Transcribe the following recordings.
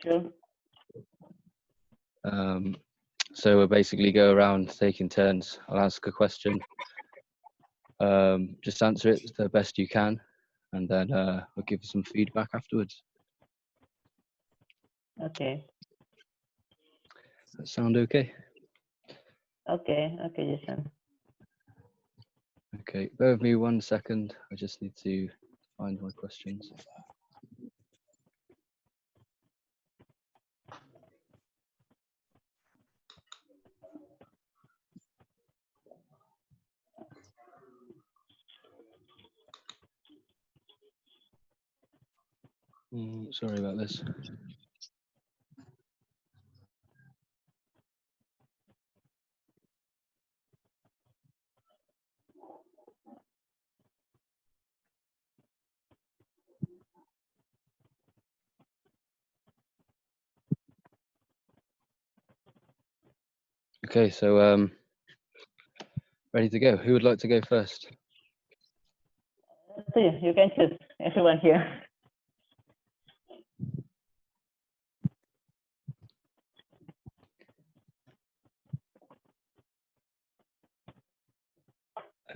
Sure. So we'll basically go around taking turns. I'll ask a question. Just answer it the best you can, and then we'll give you some feedback afterwards. Okay. Does that sound okay? Okay, Jason. Okay, bear with me 1 second. I just need to find my questions. Sorry about this. Okay, so ready to go. Who would like to go first? So you can choose, everyone here.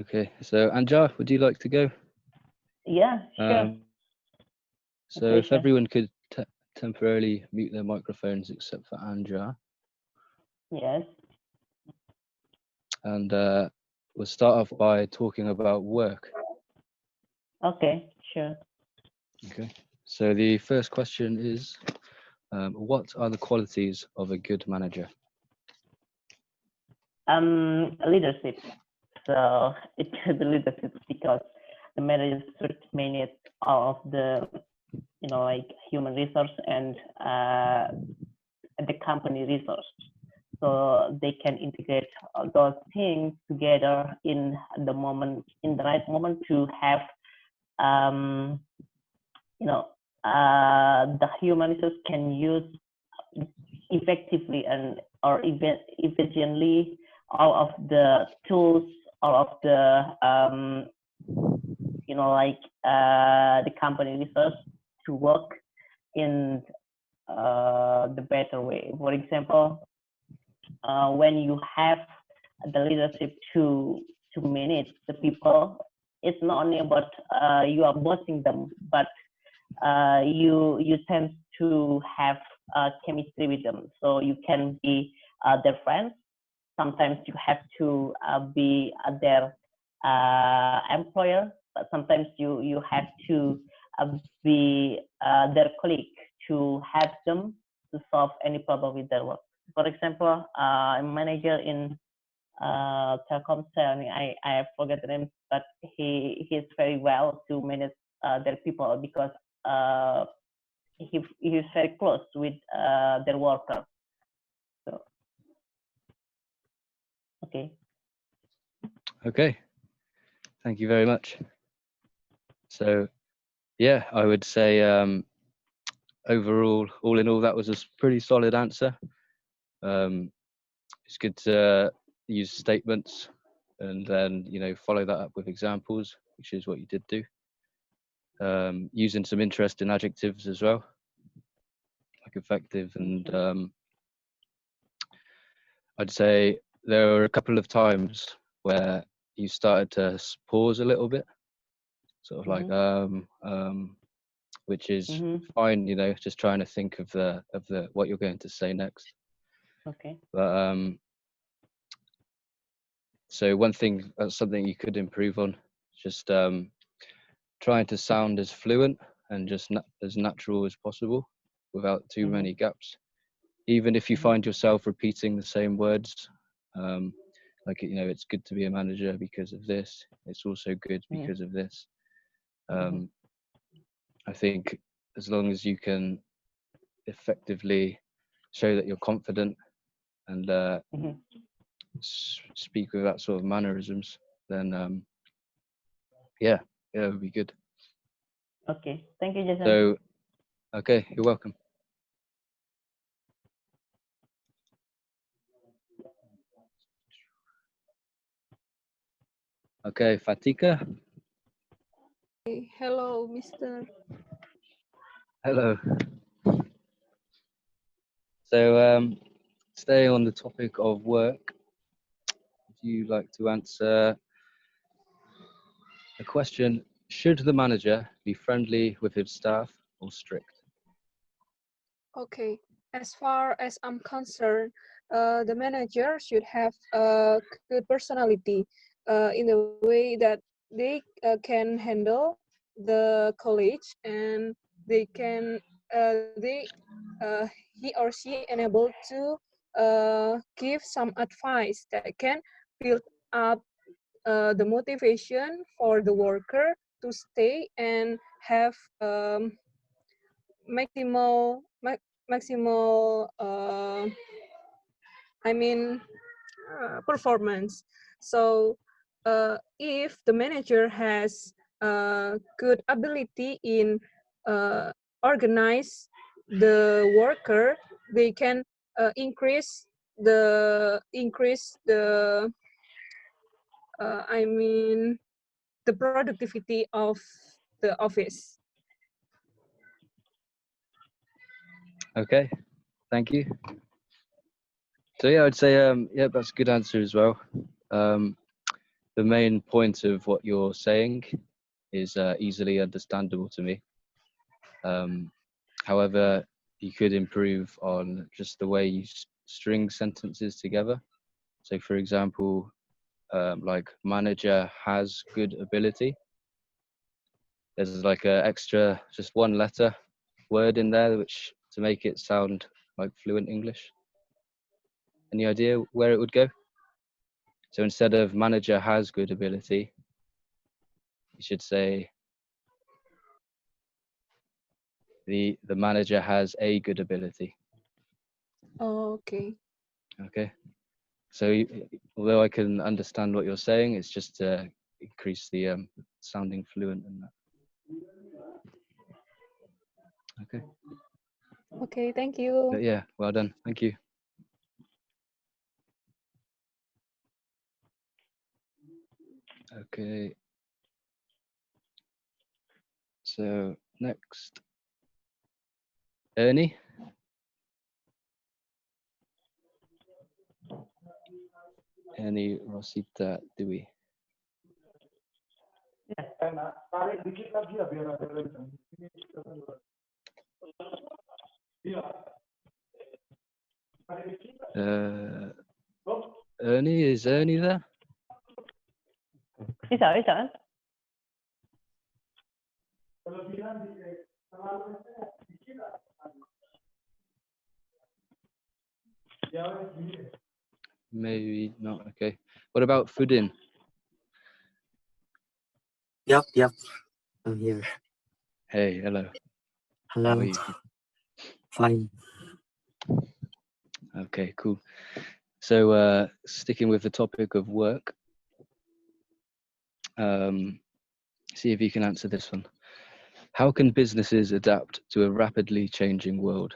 Okay, so Anja, would you like to go? Yeah, sure. So Okay, if sure. everyone could temporarily mute their microphones except for Anja. Yes. And we'll start off by talking about work. Okay, sure. Okay, so the first question is, what are the qualities of a good manager? Leadership. So it should be leadership because the manager should manage all of the, like human resource and the company resource. So they can integrate all those things together in the right moment to have, the human resource can use effectively or efficiently all of the tools, all of the the company resource to work in the better way. For example, when you have the leadership to manage the people, it's not only about you are bossing them, but you tend to have chemistry with them, so you can be their friends. Sometimes you have to be their employer, but sometimes you have to be their colleague to help them to solve any problem with their work. For example, a manager in Telkomsel, I forget the name, but he is very well to manage their people because he is very close with their worker. So, okay. Okay, thank you very much. So, yeah, I would say overall, all in all, that was a pretty solid answer. It's good to use statements and then, follow that up with examples, which is what you did do. Using some interesting adjectives as well, like effective, and I'd say there were a couple of times where you started to pause a little bit, sort of like which is fine, just trying to think of the what you're going to say next. Okay. But so one thing, that's something you could improve on, just trying to sound as fluent and just as natural as possible without too many gaps. Even if you find yourself repeating the same words, like, it's good to be a manager because of this. It's also good because of this. I think as long as you can effectively show that you're confident and speak with that sort of mannerisms, then yeah, it would be good. Okay, thank you, Jason. So, okay, you're welcome. Okay, Fatika. Hello, Mr. Hello. So, staying on the topic of work, would you like to answer the question, should the manager be friendly with his staff or strict? Okay, as far as I'm concerned, the manager should have a good personality in the way that they can handle the college and they can he or she enabled to give some advice that can build up the motivation for the worker to stay and have maximal maximal I mean performance. So if the manager has good ability in organize the worker, they can increase the I mean the productivity of the office. Okay, thank you. So yeah, I'd say yeah, that's a good answer as well. The main point of what you're saying is easily understandable to me. However, you could improve on just the way you string sentences together. So, for example, like manager has good ability. There's like a extra, just one letter word in there, which to make it sound like fluent English. Any idea where it would go? So instead of manager has good ability, you should say the manager has a good ability. Okay. Okay. So although I can understand what you're saying, it's just to increase the sounding fluent and that. Okay. Okay, thank you. But yeah, well done. Thank you. Okay. So next, Ernie. Ernie Rosita Dewey. Ernie, is Ernie there? Bisa. Maybe not. Okay. What about Fudin? Yep. I'm here. Hey, hello. How Hello. are you? Fine. Okay, cool. So sticking with the topic of work, see if you can answer this one. How can businesses adapt to a rapidly changing world?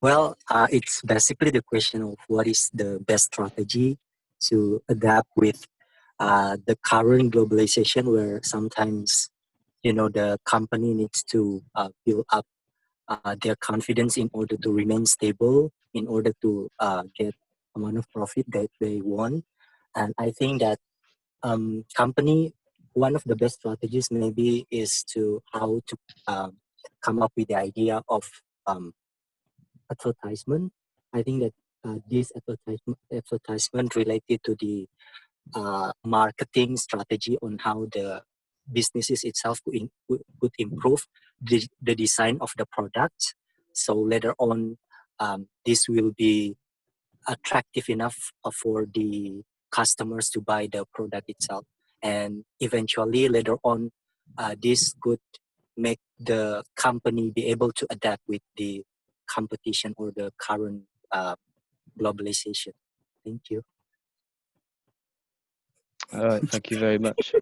Well, it's basically the question of what is the best strategy to adapt with the current globalization, where sometimes the company needs to build up their confidence in order to remain stable, in order to get amount of profit that they want. And I think that company, one of the best strategies maybe is to how to come up with the idea of advertisement. I think that this advertisement related to the marketing strategy on how the businesses itself could improve the design of the product. So later on, this will be attractive enough for the customers to buy the product itself. And eventually later on, this could make the company be able to adapt with the competition or the current globalization. Thank you. All right, thank you very much.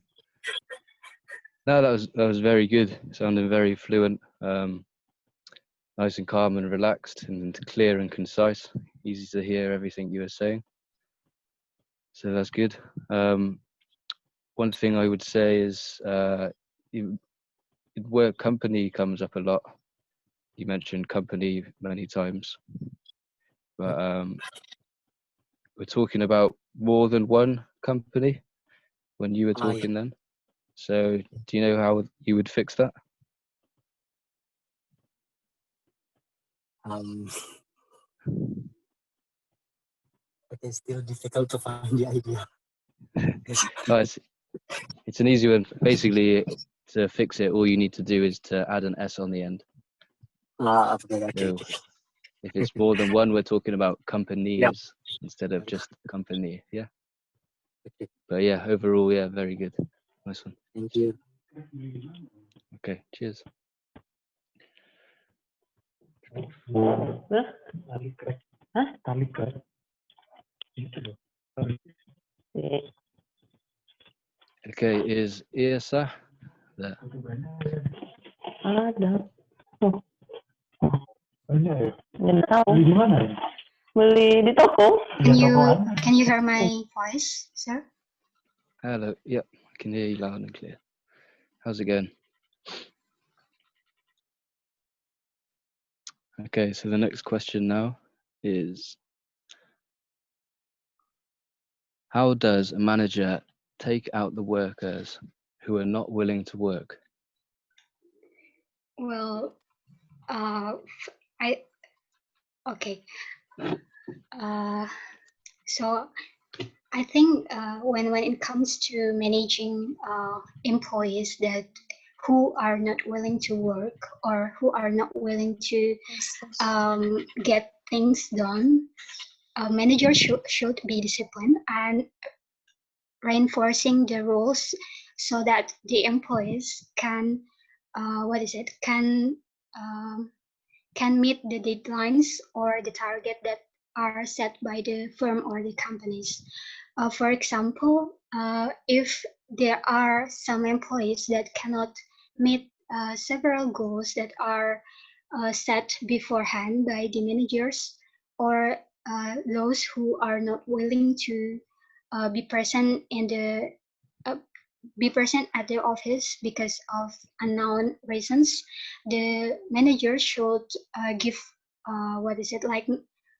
No, that was very good. Sounding very fluent, nice and calm and relaxed, and clear and concise. Easy to hear everything you were saying. So that's good. One thing I would say is word company comes up a lot. You mentioned company many times, but we're talking about more than one company when you were Ah, yeah. talking then. So do you know how you would fix that? It is still difficult to find the idea. Oh, it's an easy one. Basically, to fix it, all you need to do is to add an S on the end. Okay. So if it's more than one, we're talking about companies Yep. instead of just company. Yeah. Okay. But yeah, overall, yeah, very good. Nice one. Thank you. Okay, cheers. Okay, is Iasa there? Ada. Nggak tahu. Beli di mana? Beli di toko. Can you hear my voice, sir? Hello. Yep, I can hear you loud and clear. How's it going? Okay, so the next question now is, how does a manager take out the workers who are not willing to work? Well, okay. So I think when it comes to managing employees that who are not willing to work or who are not willing to get things done, a manager should be disciplined and reinforcing the rules so that the employees can can meet the deadlines or the target that are set by the firm or the companies. For example, if there are some employees that cannot meet several goals that are set beforehand by the managers, or those who are not willing to be present in the be present at the office because of unknown reasons, the manager should give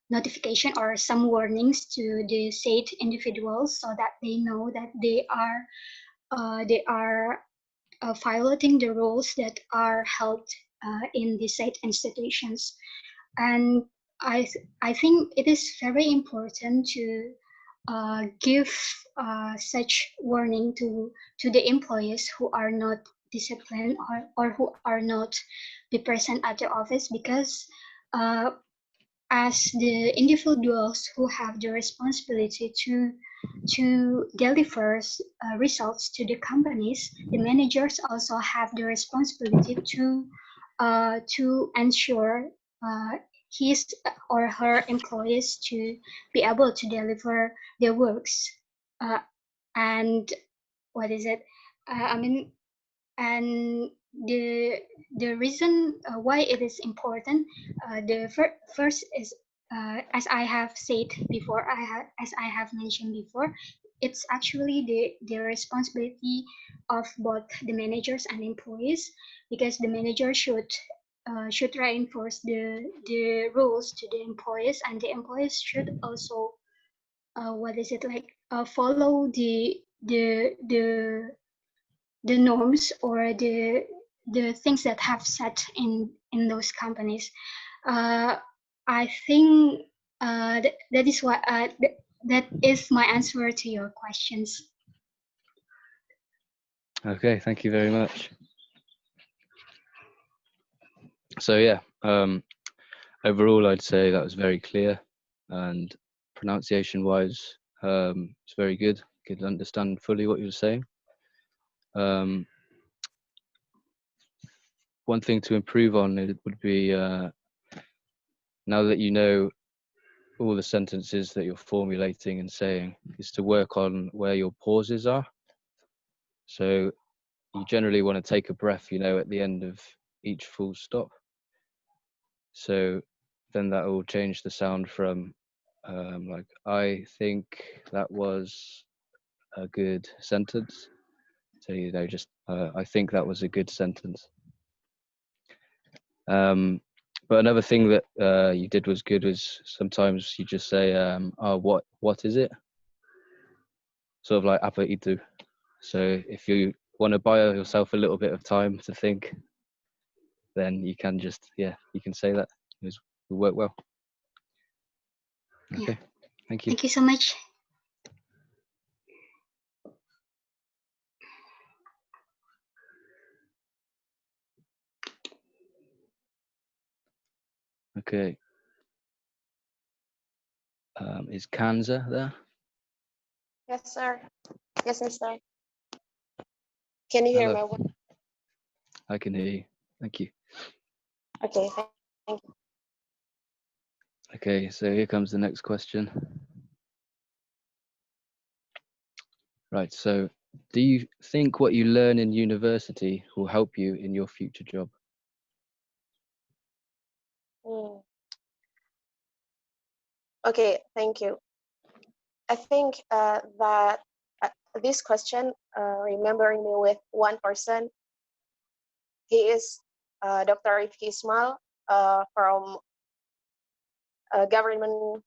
notification or some warnings to the said individuals so that they know that they are violating the rules that are held in the said institutions. And I think it is very important to give such warning to the employees who are not disciplined or who are not be present at the office, because as the individuals who have the responsibility to deliver results to the companies, the managers also have the responsibility to ensure his or her employees to be able to deliver their works. And and the reason why it is important, the first is, as I have said before, as I have mentioned before, it's actually the responsibility of both the managers and employees, because the manager should reinforce the rules to the employees, and the employees should also follow the norms or the things that have set in those companies. I think that is what that is my answer to your questions. Okay, thank you very much. So yeah, overall I'd say that was very clear, and pronunciation wise, it's very good. Could understand fully what you were saying. One thing to improve on it would be, now that you know all the sentences that you're formulating and saying, is to work on where your pauses are. So you generally want to take a breath, at the end of each full stop. So then that will change the sound from like, I think that was a good sentence. So, just, I think that was a good sentence. But another thing that you did was good was sometimes you just say, "Oh, what is it?" Sort of like apa itu. So if you want to buy yourself a little bit of time to think, then you can just you can say that. It will work well. Okay, thank you. Thank you so much. Okay. Is Kanza there? Yes, sir. Yes, mister. Can you hear Hello. my voice? I can hear you. Thank you. Okay, thank you. Okay, so here comes the next question. Right, so do you think what you learn in university will help you in your future job? Okay, thank you. I think that this question remembering me with one person. He is Dr. Rifki Ismail from a government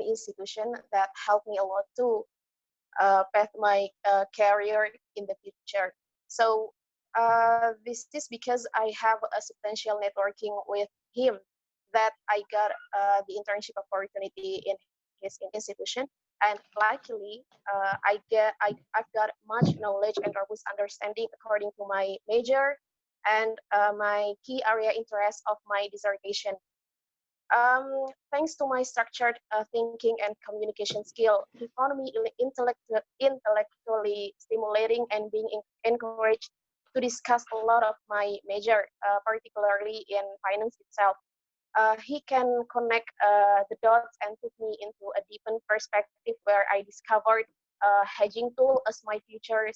institution that helped me a lot to path my career in the future. So this is because I have a substantial networking with him that I got the internship opportunity in his institution, and luckily I've got much knowledge and robust understanding according to my major and my key area interest of my dissertation. Thanks to my structured thinking and communication skill, he found me intellectually stimulating and being encouraged to discuss a lot of my major, particularly in finance itself. He can connect the dots and put me into a deepened perspective where I discovered hedging tool as my future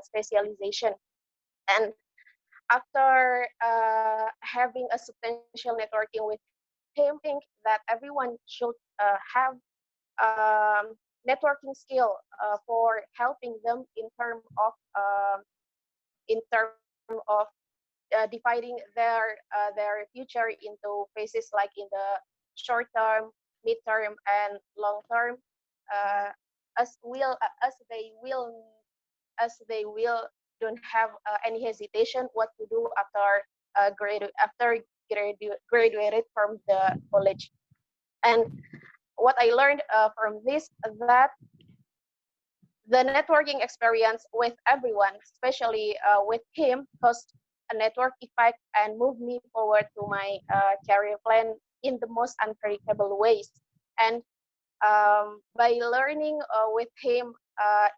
specialization. And after having a substantial networking with him, think that everyone should have networking skill for helping them in term of dividing their future into phases like in the short term, mid term, and long term, as they will don't have any hesitation what to do after graduated from the college. And what I learned from this, that the networking experience with everyone, especially with him, caused a network effect and moved me forward to my career plan in the most unpredictable ways. And by learning with him,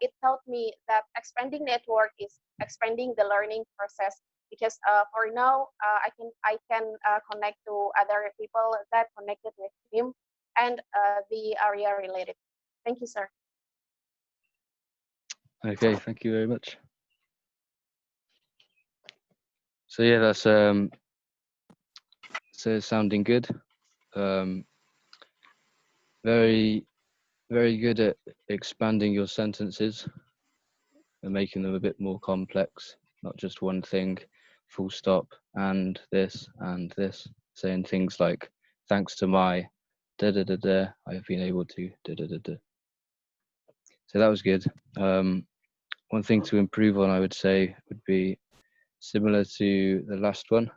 it taught me that expanding network is expanding the learning process. Because for now, I can connect to other people that connected with him and the area related. Thank you, sir. Okay, thank you very much. So yeah, that's sounding good. Very good at expanding your sentences and making them a bit more complex, not just one thing, full stop, and this, saying things like, thanks to my da da da da, I have been able to da da da da. So that was good. One thing to improve on, I would say, would be similar to the last one,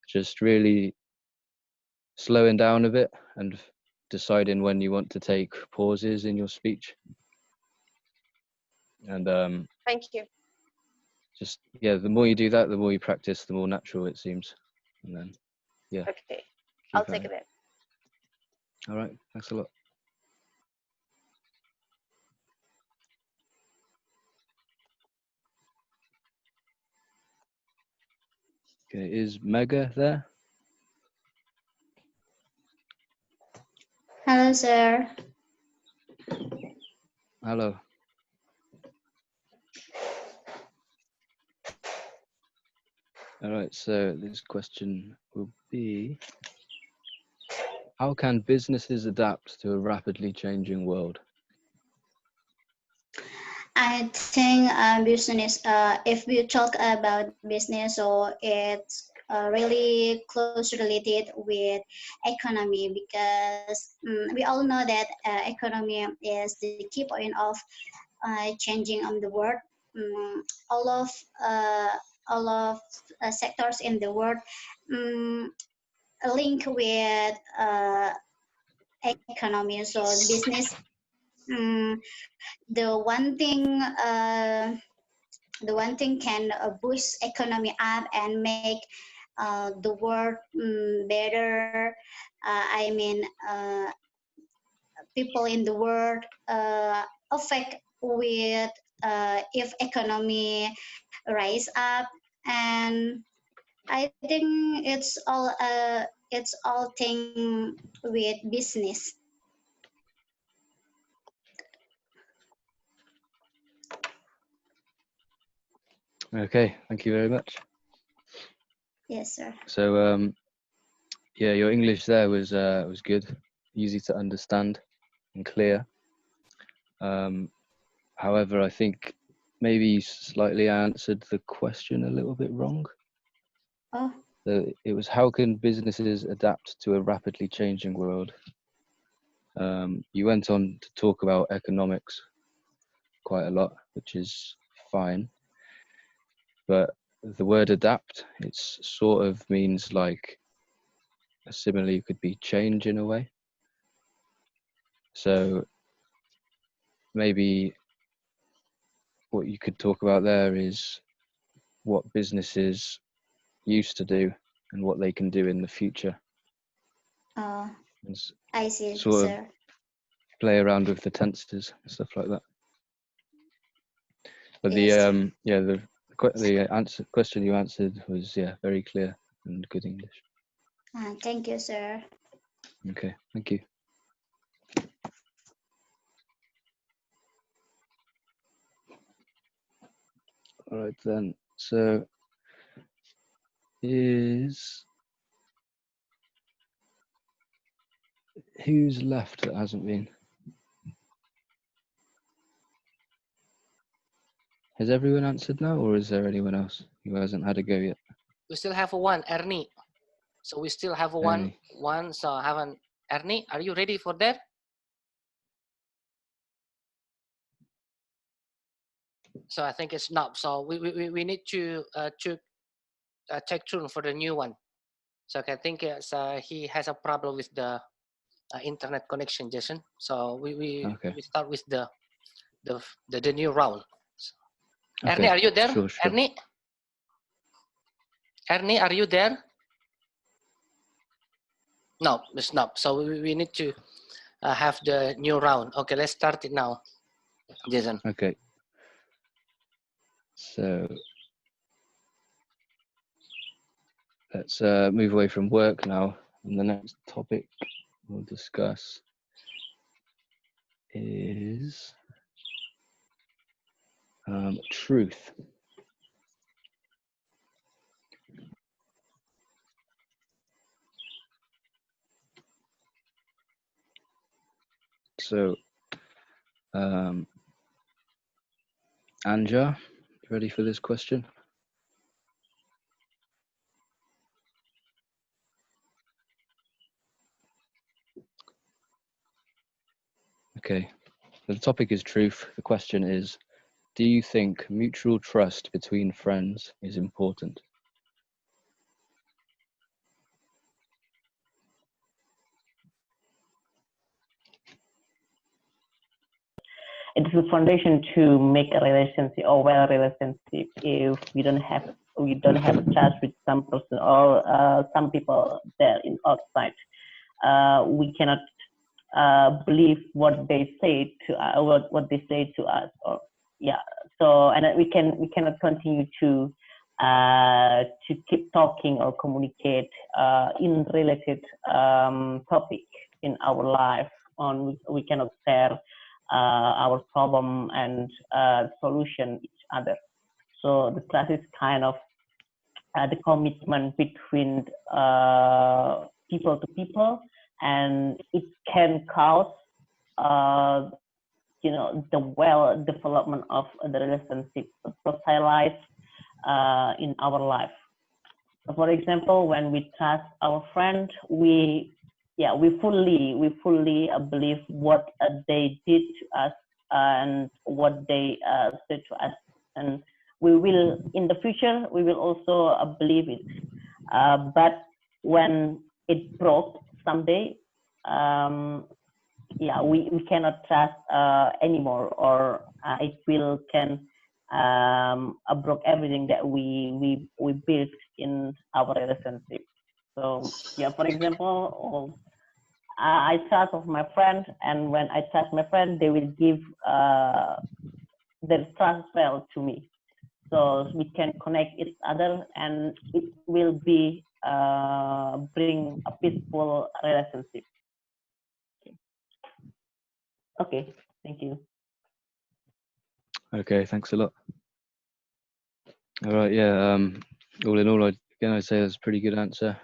just really slowing down a bit and deciding when you want to take pauses in your speech. And Thank you. just, yeah, the more you do that, the more you practice, the more natural it seems. And then, yeah. Okay, I'll take that. All right, thanks a lot. Okay, is Mega there? Hello, sir. Hello. All right, so this question will be, how can businesses adapt to a rapidly changing world? I think business, if we talk about business, so it's really close related with economy, because we all know that economy is the key point of changing on the world. Um, all of uh, all of sectors in the world link with economy. So business, um, the one thing can boost economy up and make the world better. I mean, people in the world affect with if economy rise up, and I think it's all thing with business. Okay, thank you very much. Yes, sir. So yeah, your English there was good, easy to understand and clear. However, I think maybe you slightly answered the question a little bit wrong. Oh, It was, how can businesses adapt to a rapidly changing world? You went on to talk about economics quite a lot, which is fine. But the word adapt, it's sort of means like a simile could be change in a way. So maybe what you could talk about there is what businesses used to do and what they can do in the future. And I see, sort of sir. play around with the tenses and stuff like that. But Yes. the question you answered was very clear and good English. Thank you, sir. Okay, thank you. All right then. So who's left that hasn't been? Has everyone answered now, or is there anyone else who hasn't had a go yet? We still have one, Ernie. So we still have Ernie. one. So haven't Ernie? Are you ready for that? So I think it's not. So we need to take turn for the new one. So I think he has a problem with the internet connection, Jason. So we start with the new round. Okay. Ernie, are you there? Sure. Ernie, are you there? No, it's not. So we need to have the new round. Okay, let's start it now, Jason. Okay. So let's move away from work now, and the next topic we'll discuss is truth. So, Anja, you ready for this question? Okay, the topic is truth. The question is, do you think mutual trust between friends is important? It is a foundation to make a relationship or well relationship. If we don't have a trust with some person or some people there in outside, we cannot believe what they say to what they say to us, or so, and we cannot continue to keep talking or communicate in related topic in our life. We cannot share our problem and solution each other. So the trust is kind of the commitment between people to people, and it can cause the well development of the relationship socialized in our life. For example, when we trust our friend, we fully believe what they did to us and what they said to us, and we will in the future we will also believe it. But when it broke someday, we cannot trust anymore, or it will can broke everything that we built in our relationship. So for example, I trust of my friend, and when I trust my friend, they will give their trust well to me. So we can connect each other, and it will be bring a peaceful relationship. Okay, thank you. Okay, thanks a lot. All right, yeah. All in all, I'd say that's a pretty good answer.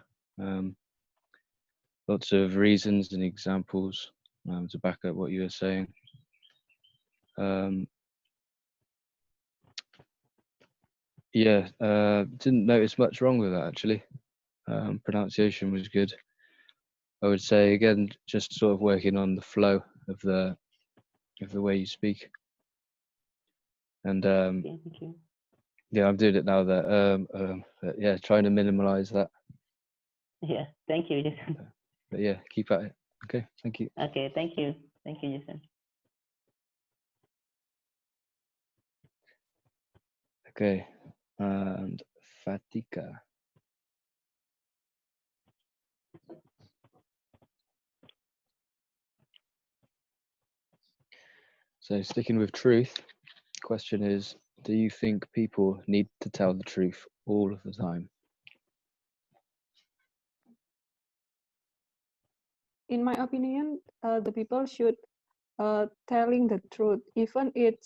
Lots of reasons and examples to back up what you were saying. Didn't notice much wrong with that actually. Pronunciation was good. I would say again, just sort of working on the flow of the way you speak. And Okay, thank you. yeah, I'm doing it now. That trying to minimize that. Yeah, thank you, Jason. But yeah, keep at it. Okay, thank you. Okay, thank you, Jason. Okay, and Fatika. So sticking with truth, question is, do you think people need to tell the truth all of the time? In my opinion, the people should telling the truth, even it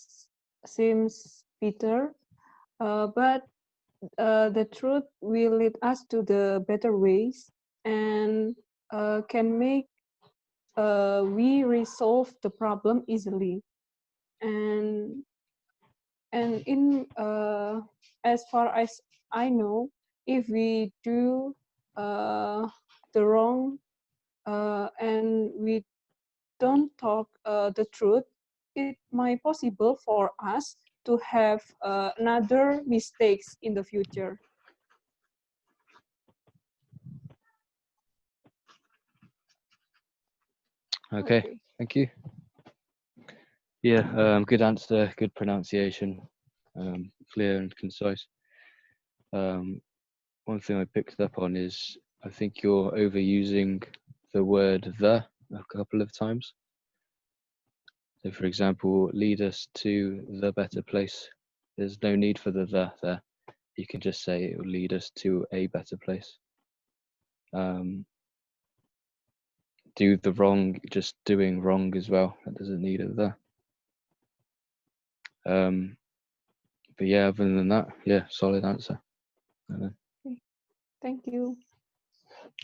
seems bitter, but the truth will lead us to the better ways and can make we resolve the problem easily. And in as far as I know, if we do the wrong and we don't talk the truth, it might possible for us to have another mistakes in the future. Okay, thank you. Yeah, good answer, good pronunciation, clear and concise. One thing I picked up on is I think you're overusing the word "the" a couple of times. So, for example, lead us to the better place. There's no need for the there. You can just say it will lead us to a better place. Do the wrong, just doing wrong as well. That doesn't need a the. But yeah, other than that, yeah, solid answer. Thank you.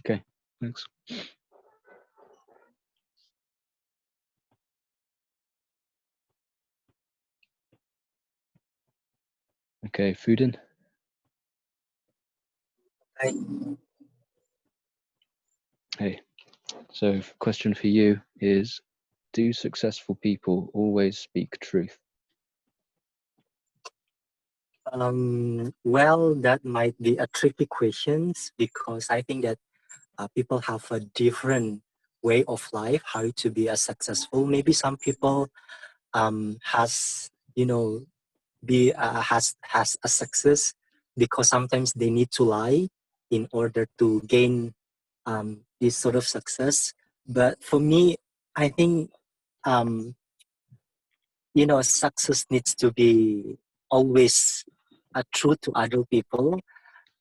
Okay, thanks. Okay, Fudin. Hi. Hey, so question for you is, do successful people always speak truth? Well, that might be a tricky question because I think that people have a different way of life, how to be a successful. Maybe some people has has a success because sometimes they need to lie in order to gain this sort of success. But for me, I think success needs to be always true to other people.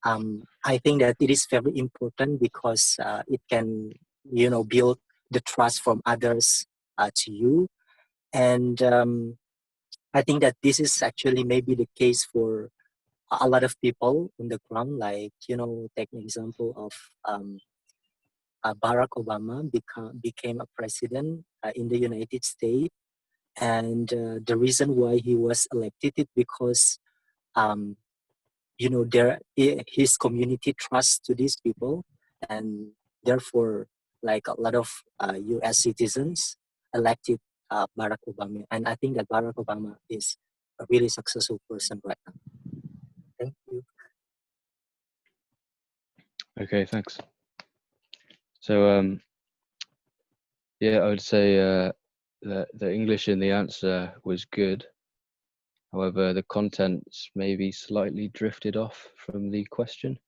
I think that it is very important because it can build the trust from others to you. And I think that this is actually maybe the case for a lot of people on the ground. Like, take an example of Barack Obama became a president in the United States. And the reason why he was elected is because you know, his community trusts to these people, and therefore, like a lot of U.S. citizens elected Barack Obama, and I think that Barack Obama is a really successful person right now. Thank you. Okay, thanks. So yeah, I would say the English in the answer was good. However, the contents maybe slightly drifted off from the question.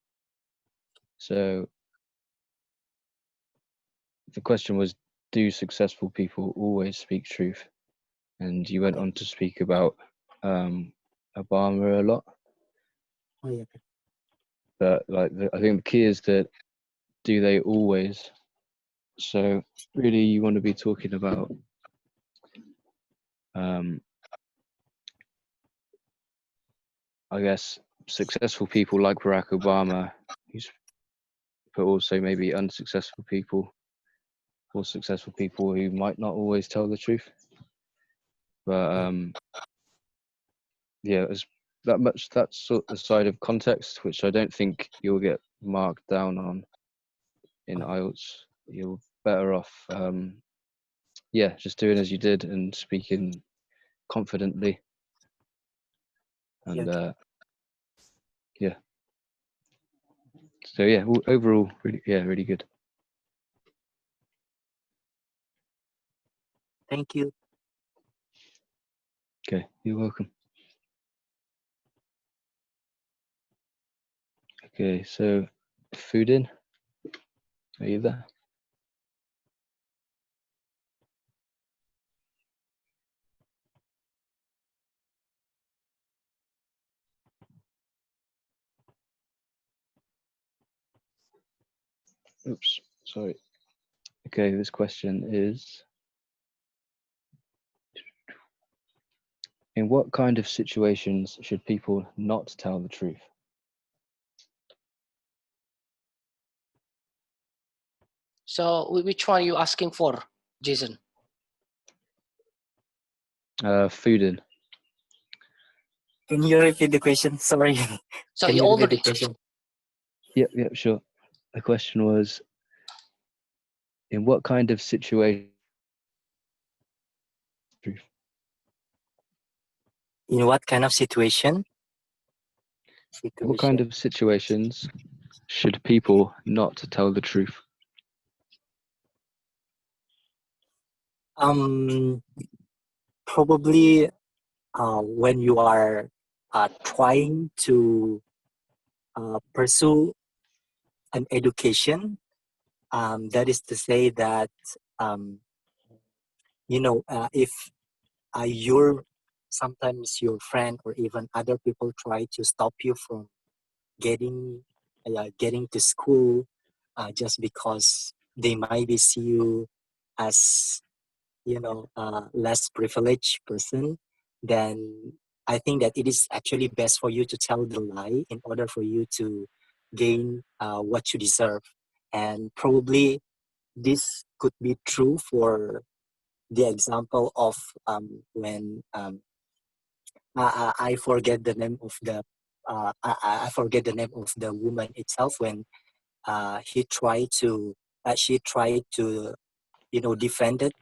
So the question was, do successful people always speak truth? And you went on to speak about Obama a lot. Oh, yeah. But like, I think the key is that, do they always? So really, you want to be talking about I guess successful people like Barack Obama, but also maybe unsuccessful people, or successful people who might not always tell the truth. But yeah, that's sort of the side of context which I don't think you'll get marked down on in IELTS. You're better off, yeah, just doing as you did and speaking confidently. And yeah. So yeah, overall, really good. Thank you. Okay, you're welcome. Okay, so food in. Are you there? Oops, sorry. Okay, this question is, in what kind of situations should people not tell the truth? So which one are you asking for, Jason? Food in. Can you repeat the question? Sorry. So Can you you repeat already the question? Yep, sure. The question was, in what kind of situation? Truth. In what kind of situation? What kind of situations should people not tell the truth? Probably when you are trying to pursue an education, that is to say that you know, if sometimes your friend or even other people try to stop you from getting to school just because they might see you as, you know, less privileged person, then I think that it is actually best for you to tell the lie in order for you to gain what you deserve. And probably this could be true for the example of when I forget the name of the I forget the name of the woman itself when she tried to you know, defended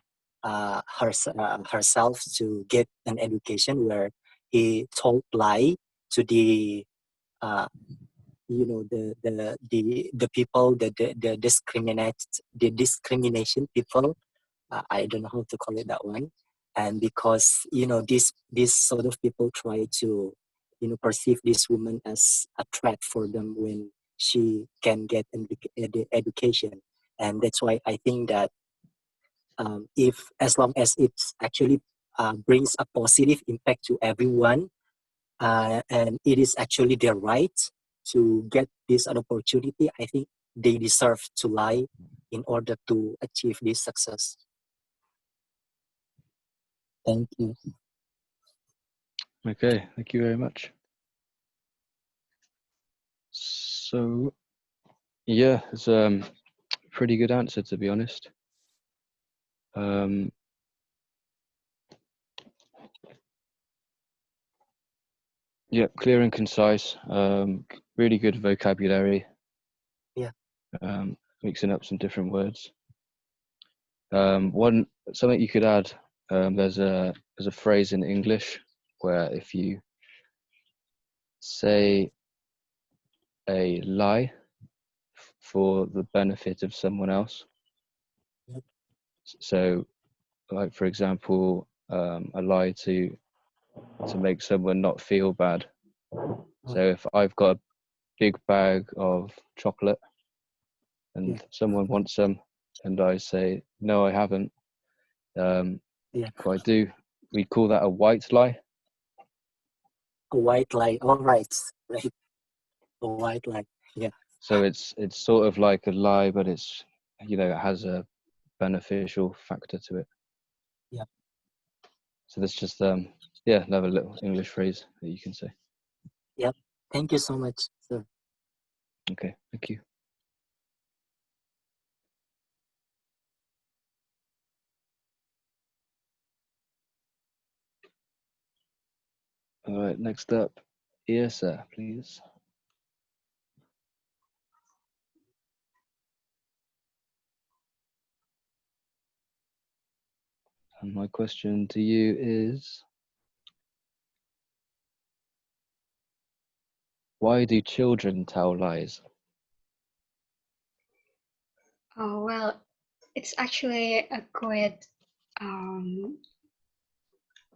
herself to get an education, where he told lie to the you know, the people, the discrimination people. I don't know how to call it that one. And because, you know, this sort of people try to, you know, perceive this woman as a threat for them when she can get an education. And that's why I think that if, as long as it actually brings a positive impact to everyone, and it is actually their right to get this opportunity, I think they deserve to lie in order to achieve this success. Thank you. Okay, thank you very much. So yeah, it's a pretty good answer, to be honest. Yeah, clear and concise. Really good vocabulary. Yeah. Mixing up some different words. Something you could add. There's a phrase in English where if you say a lie for the benefit of someone else. Yep. So, like for example, a lie to make someone not feel bad. So if I've got a big bag of chocolate and Yeah. someone wants some, and I say no, I haven't. If I do, we call that a white lie. A white lie. All right. Right. A white lie. Yeah. So it's sort of like a lie, but it's, it has a beneficial factor to it. Yeah. So that's just another little English phrase that you can say. Yep. Thank you so much, sir. Okay, thank you. All right, next up, Isa, please. And my question to you is, why do children tell lies? Oh, well, it's actually a quite,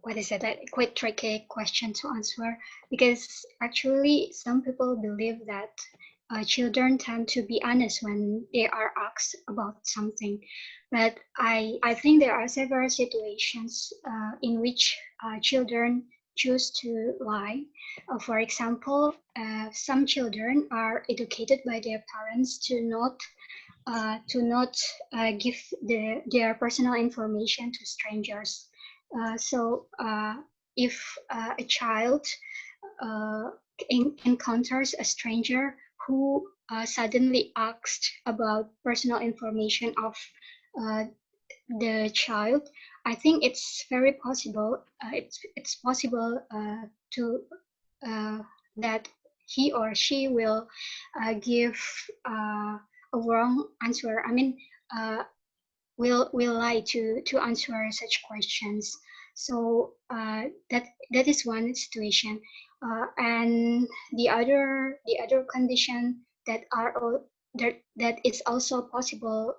what is it, like quite tricky question to answer, because actually some people believe that children tend to be honest when they are asked about something. But I think there are several situations in which children choose to lie. For example, some children are educated by their parents to not give their personal information to strangers. So if a child encounters a stranger who suddenly asked about personal information of the child, I think it's very possible. It's possible to that he or she will give a wrong answer. I mean, will lie to answer such questions. So that is one situation, and the other condition that is also possible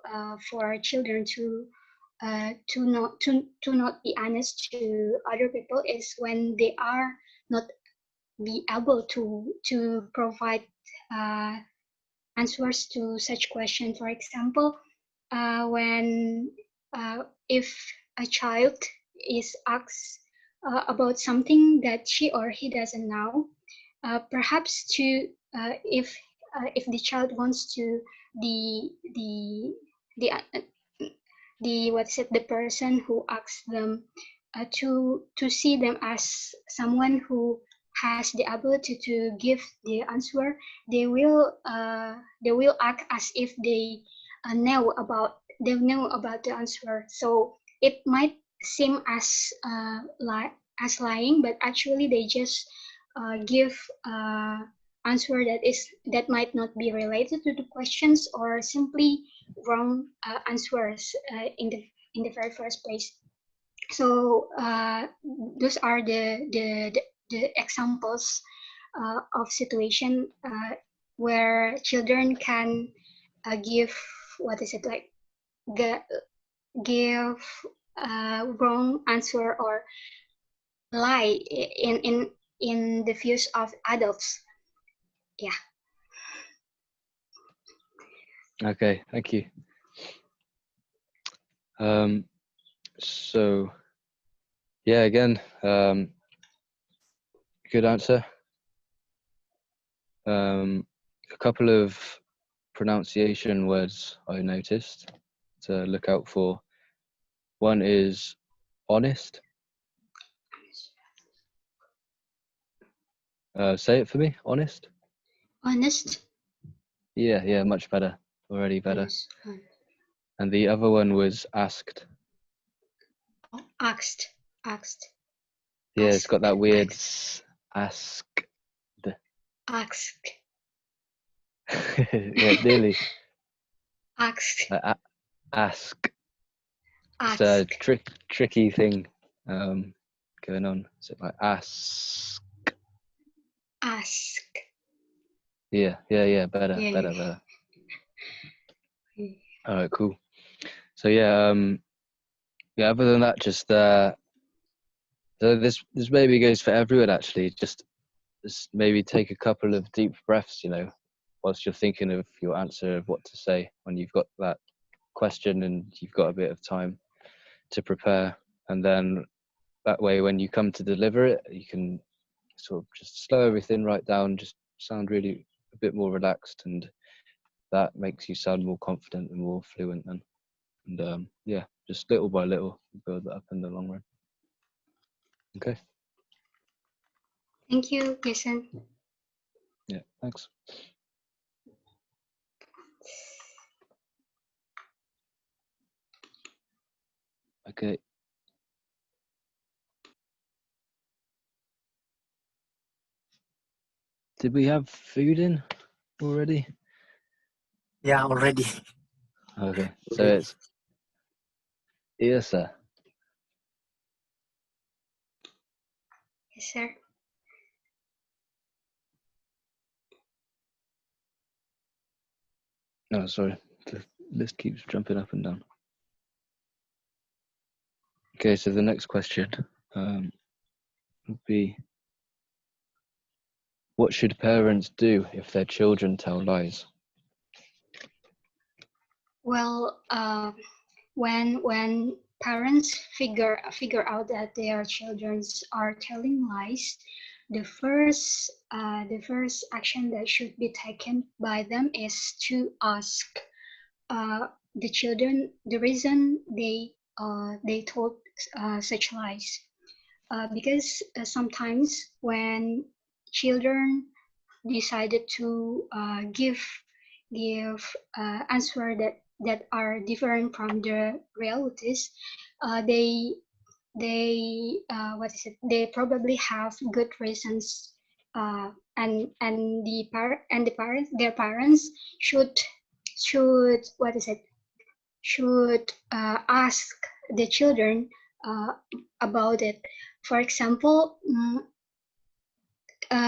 for children to not be honest to other people is when they are not be able to provide answers to such question. For example, when if a child is asked about something that she or he doesn't know, perhaps to if the child wants to the the the what is it, the person who asks them to see them as someone who has the ability to give the answer, they will act as if they know about the answer. So it might seem as lying, but actually they just give answer that might not be related to the questions, or simply wrong answers in the very first place. So those are the examples of situation where children can give what is it like give wrong answer or lie in the views of adults. Yeah. Okay, thank you. So, yeah, again, good answer. A couple of pronunciation words I noticed to look out for. One is honest. Say it for me, honest. Honest. Yeah, much better. Already better. Honest. And the other one was asked. Oh, asked. Yeah, it's got that weird Asked. ask Ask. Yeah, nearly. Ask. Ask. It's Ask. a tricky thing going on. So like ask. Ask. Yeah. Better. Yeah. All right, cool. So yeah. Other than that, just so this maybe goes for everyone actually. Just maybe take a couple of deep breaths, whilst you're thinking of your answer of what to say when you've got that question and you've got a bit of time to prepare, and then that way when you come to deliver it, you can sort of just slow everything right down, just sound really a bit more relaxed, and that makes you sound more confident and more fluent then. And yeah, just little by little build that up in the long run. Okay. Thank you, Jason. Yeah, thanks. Okay. Did we have food in already? Yeah, already. Okay, so it's Isa. Yes, sir. Oh, sorry. The list keeps jumping up and down. Okay, so the next question would be, what should parents do if their children tell lies? Well, when parents figure out that their children are telling lies, the first action that should be taken by them is to ask the children the reason they told such lies, because sometimes when children decided to give answer that are different from the realities, they what is it? They probably have good reasons, and their parents should what is it? Should ask the children about it. For example,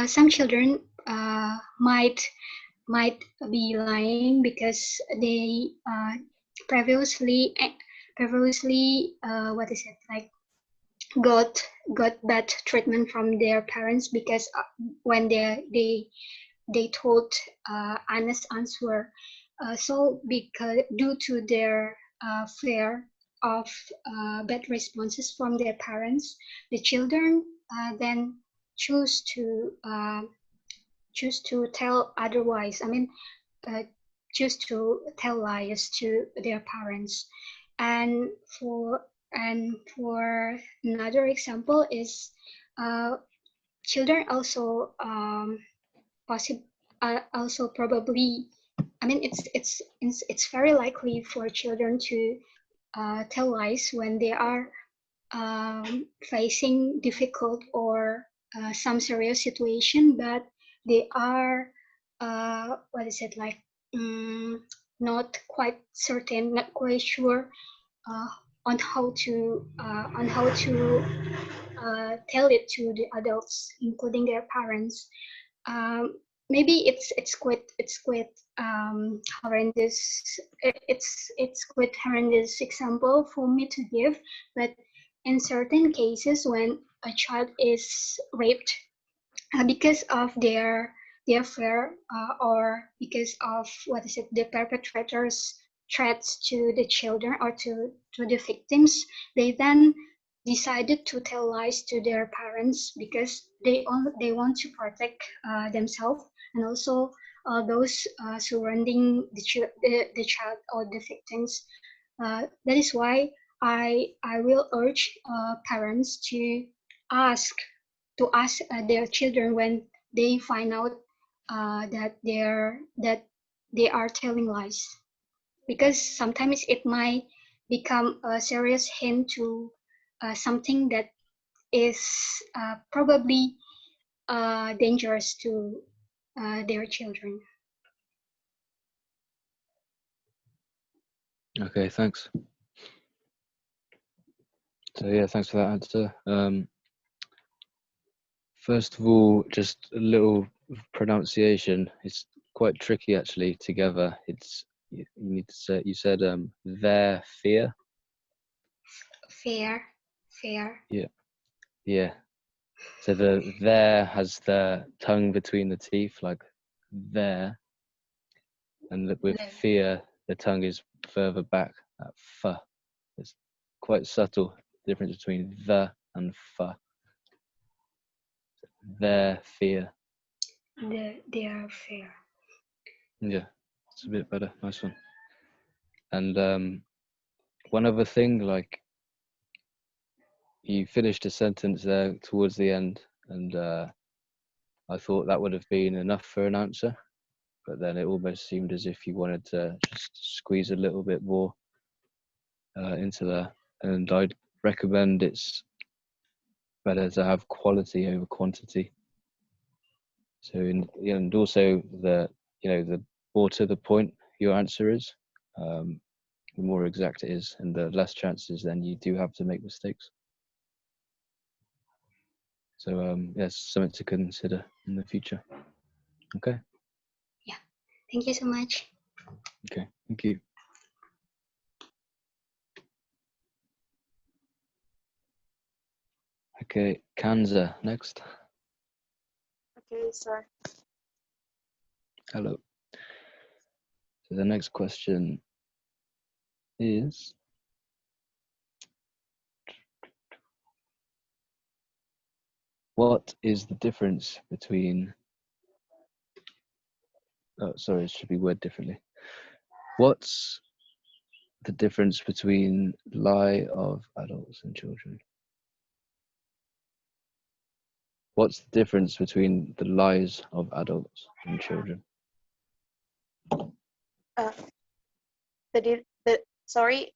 some children might be lying because they previously what is it, like got bad treatment from their parents, because when they told honest answer, so because due to their fear of bad responses from their parents, the children then choose to tell otherwise. I mean, choose to tell lies to their parents. And for another example is children also also probably, I mean, it's very likely for children to tell lies when they are facing difficult or some serious situation, but they are what is it, like not quite certain, not quite sure on how to tell it to the adults, including their parents. Maybe it's quite horrendous. It's quite horrendous example for me to give, but in certain cases when a child is raped because of their fear, or because of what is it, the perpetrators threats to the children or to the victims, they then decided to tell lies to their parents because they want to protect themselves, and also those surrounding the child or the victims. That is why I will urge parents to ask their children when they find out that they are telling lies, because sometimes it might become a serious hint to something that is probably dangerous to their children. Okay, thanks. So yeah, thanks for that answer. First of all, just a little pronunciation. It's quite tricky actually together. It's you need to say, you said their fear. Fair. Yeah. So the there has the tongue between the teeth, like there, and with There. fear, the tongue is further back at f. It's quite subtle difference between the and f. Their fear. They are fair. Yeah, it's a bit better. Nice one. And one other thing, like you finished a sentence there towards the end, and I thought that would have been enough for an answer, but then it almost seemed as if you wanted to just squeeze a little bit more into there. And I'd recommend it's better to have quality over quantity. So, and also the more to the point your answer is, the more exact it is, and the less chances then you do have to make mistakes. So yes, something to consider in the future. Okay. Yeah. Thank you so much. Okay. Thank you. Okay, Kanza next. Okay, sir. Hello. So the next question is, what is the difference between, oh sorry, it should be worded differently. What's the difference between lie of adults and children? What's the difference between the lies of adults and children? Uh, sorry,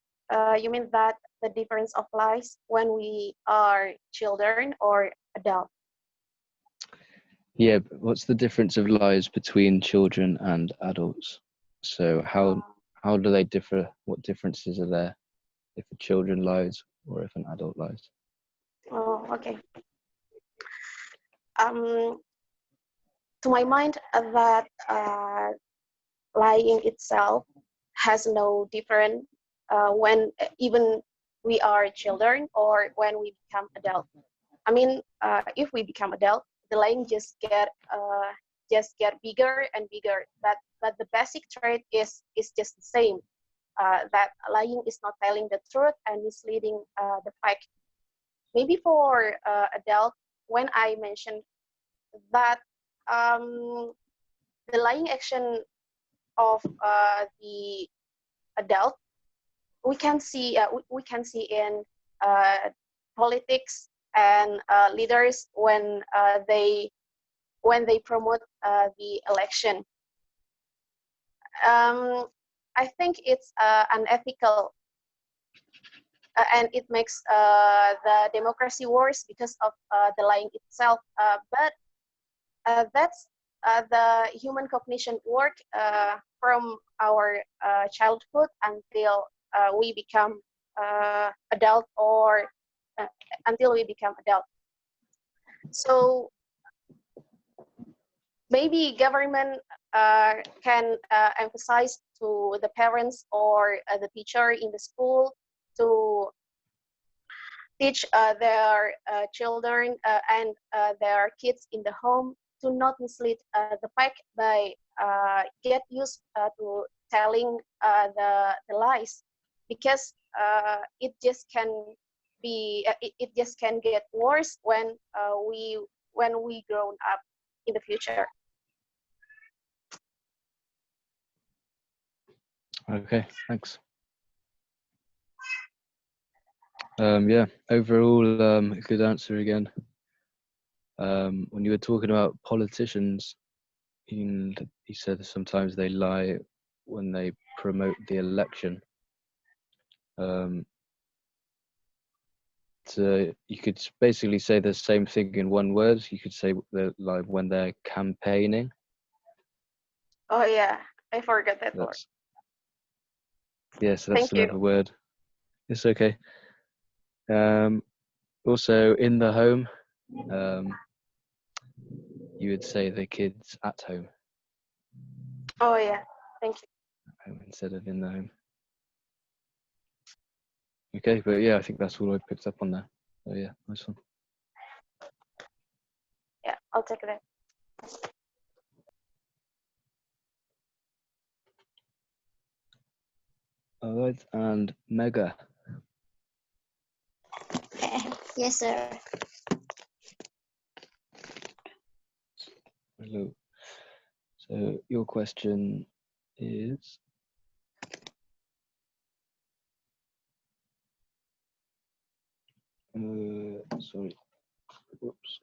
you mean that the difference of lies when we are children or adult? Yeah, but what's the difference of lies between children and adults? So how do they differ? What differences are there if a children lies or if an adult lies? Oh, okay. To my mind, that lying itself has no difference when even we are children or when we become adult. I mean, if we become adult, the lying just get bigger and bigger. But the basic trait is just the same. That lying is not telling the truth and misleading the fact. Maybe for adult, when I mentioned that the lying action of the adult, we can see in politics and leaders when they promote the election. I think it's unethical, and it makes the democracy worse because of the lying itself. But that's the human cognition work from our childhood until we become adult, or until we become adult. So maybe government can emphasize to the parents or the teacher in the school to teach their children and their kids in the home to not mislead the fact by get used to telling the lies, because it just can be it just can get worse when we grown up in the future. Okay, thanks. Yeah, overall, good answer again. When you were talking about politicians, you said sometimes they lie when they promote the election. So you could basically say the same thing in one word. You could say they lie when they're campaigning. Oh yeah, I forgot that word. That's yes, that's Thank you. another word. It's okay. Also, in the home, you would say the kids at home, Oh yeah, thank you. instead of in the home. Okay, but yeah, I think that's all I picked up on there. So yeah, nice one. Yeah, I'll take that. All right, and Mega. Yes, sir. Hello. So your question is, sorry, whoops.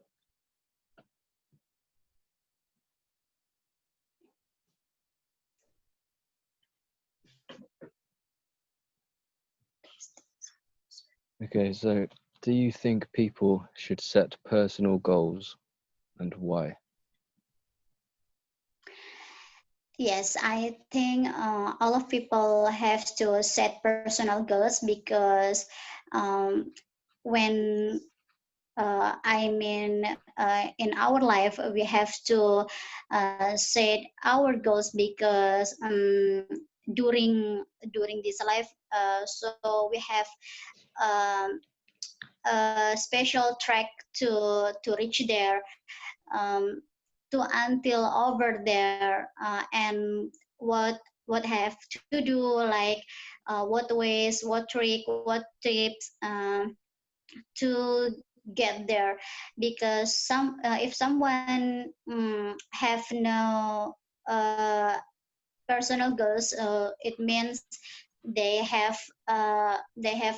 Okay, so do you think people should set personal goals, and why? Yes, I think all of people have to set personal goals because when in our life, we have to set our goals because during this life, so we have um, a special track to reach there, um, to until over there, and what have to do, like what ways, what trick, what tips to get there. Because if someone have no personal goals, it means they have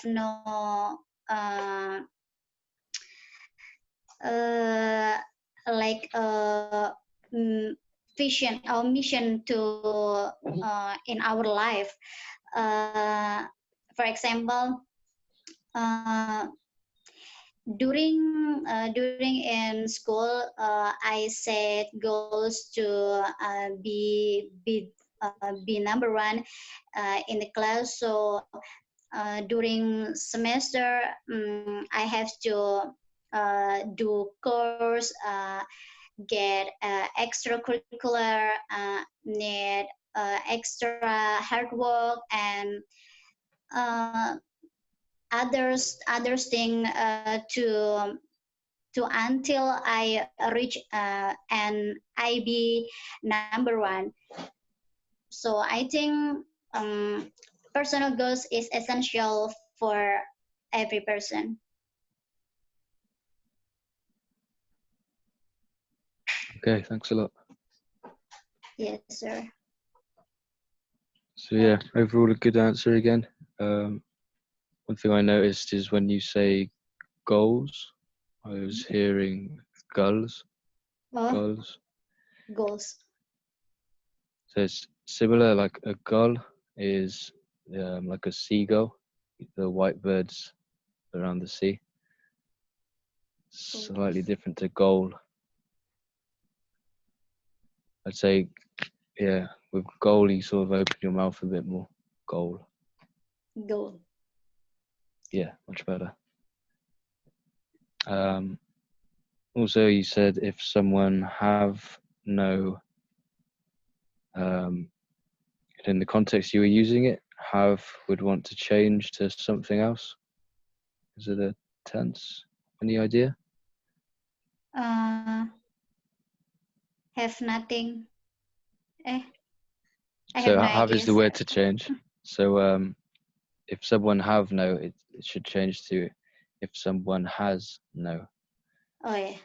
no uh, like vision or mission to in our life. For example, uh, during in school, I set goals to be number one in the class. So during semester, I have to do course, get extracurricular, need extra hard work, and uh, others thing to until I reach and I be number one. So I think personal goals is essential for every person. Okay, thanks a lot. Yes, sir. So yeah, overall a good answer again. One thing I noticed is when you say goals, I was hearing gulls. Gulls. Goals. So it's similar, like a gull is like a seagull, the white birds around the sea. Slightly different to goal. I'd say, yeah, with goal you sort of open your mouth a bit more. Goal. Goal. Yeah, much better. Also, you said if someone have no, in the context you were using it, have would want to change to something else. Is it a tense? Any idea? Have nothing. I So have no have is the ideas. word to change. So if someone have no, it should change to if someone has no. Oh yeah.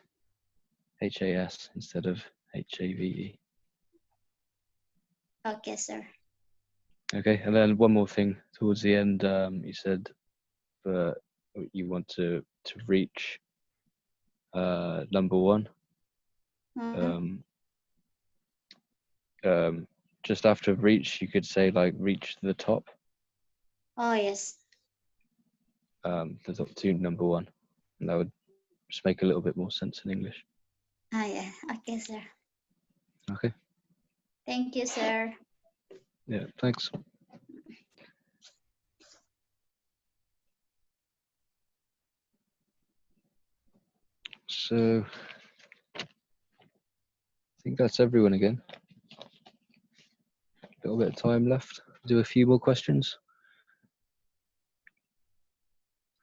HAS instead of HAVE. Okay, sir. Okay, and then one more thing towards the end. You said you want to reach number one. Just after reach, you could say like reach the top. Oh yes. The top to number one, and that would just make a little bit more sense in English. Oh yeah. Okay, sir. Okay. Thank you, sir. Yeah, thanks. So I think that's everyone again. A little bit of time left. Do a few more questions.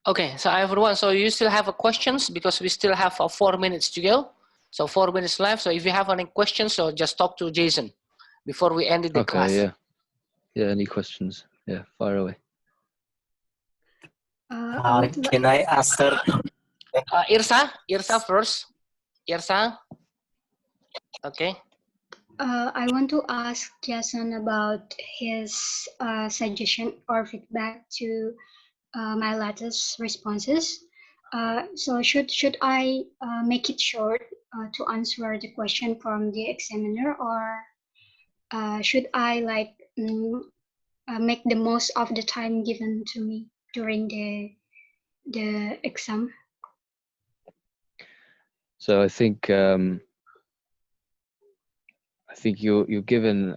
Okay, so everyone, so you still have questions because we still have 4 minutes to go. So 4 minutes left. So if you have any questions, so just talk to Jason before we ended the class. Yeah. Yeah, any questions? Yeah, fire away. Can I ask, sir? Irsa first. Irsa. Okay. I want to ask Jason about his suggestion or feedback to my latest responses. So should I make it short to answer the question from the examiner, or should I make the most of the time given to me during the exam? So I think you're given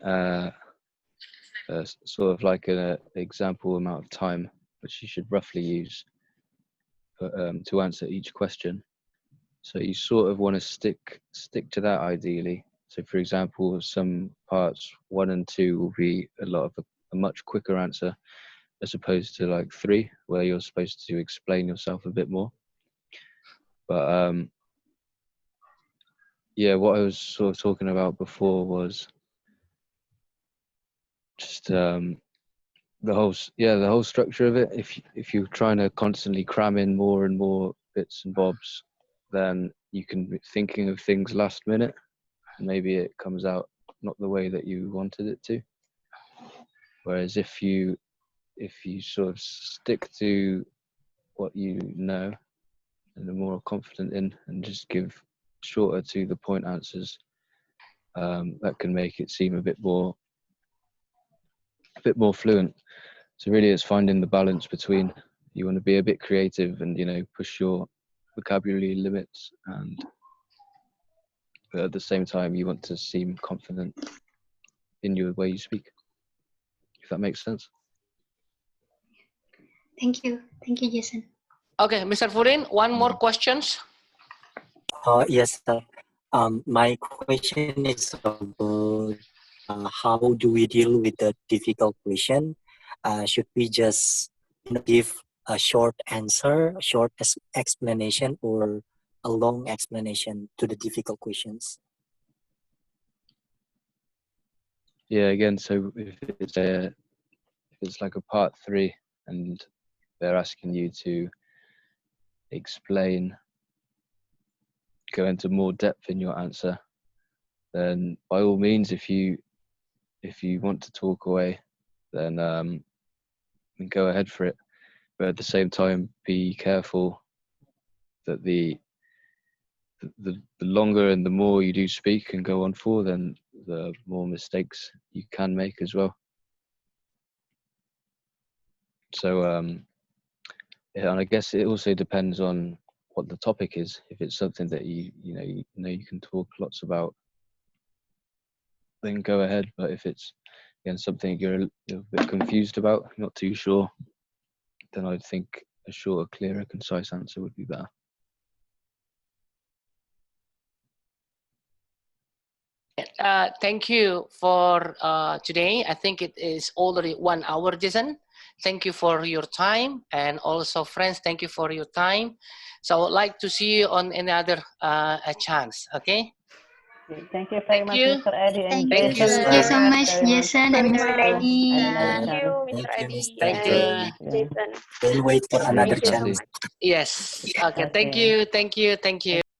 sort of like an example amount of time which you should roughly use to answer each question. So you sort of want to stick to that ideally. So for example, some parts 1 and 2 will be a much quicker answer as opposed to like 3, where you're supposed to explain yourself a bit more. But yeah, what I was sort of talking about before was just the whole structure of it. If you're trying to constantly cram in more and more bits and bobs, then you can be thinking of things last minute. Maybe it comes out not the way that you wanted it to. Whereas if you sort of stick to what you know and are more confident in, and just give shorter to the point answers, that can make it seem a bit more fluent. So really it's finding the balance between, you want to be a bit creative and, push your vocabulary limits, but at the same time you want to seem confident in your way you speak, if that makes sense. Thank you, Jason. Okay, Mr. Furin, one more questions. Yes, sir. My question is about how do we deal with the difficult question? Should we just give a short answer, a short explanation, or a long explanation to the difficult questions? Yeah, again, so if it's like a part 3 and they're asking you to explain, go into more depth in your answer, then by all means, if you want to talk away, then go ahead for it. But at the same time, be careful that the longer and the more you do speak and go on for, then the more mistakes you can make as well. So yeah, and I guess it also depends on what the topic is. If it's something that you can talk lots about, then go ahead. But if it's again something you're a bit confused about, not too sure, then I'd think a shorter, clearer, concise answer would be better. Thank you for today. I think it is already 1 hour, Jason. Thank you for your time, and also friends, thank you for your time. So I would like to see you on another chance. Okay. Thank you very much, Mr. Eddie and Thank Jason. you so much, Very much Jason and Mr. Eddie. Thank you, Thank Mr. you, Eddie Mr. Thank and you. Jason. We'll wait for another Thank you. chance. Yes. Okay. Okay. Thank you.